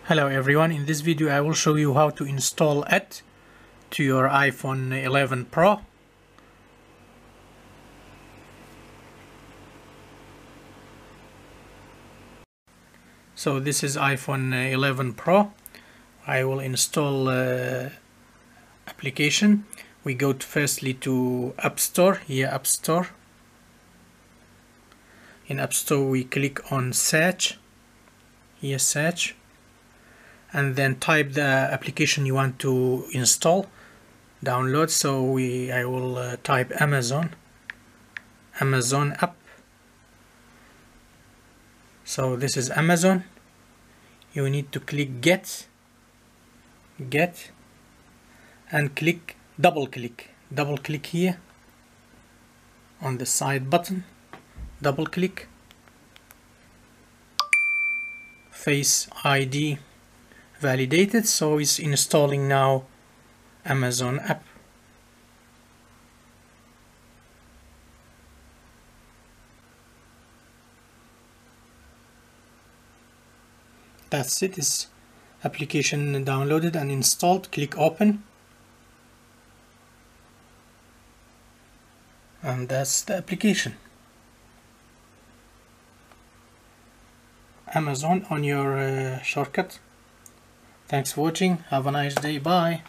Hello everyone, in this video I will show you how to install it to your iPhone 11 Pro. So this is iPhone 11 Pro. I will install application. We go firstly to App Store, here App Store. In App Store we click on search, here search, and then type the application you want to install, download. So I will type Amazon app. So this is Amazon. You need to click get and double click here on the side button, double click, Face ID validated. So it's installing now Amazon app. That's it, is application downloaded and installed. Click open, and that's the application. Amazon on your shortcut. Thanks for watching. Have a nice day. Bye.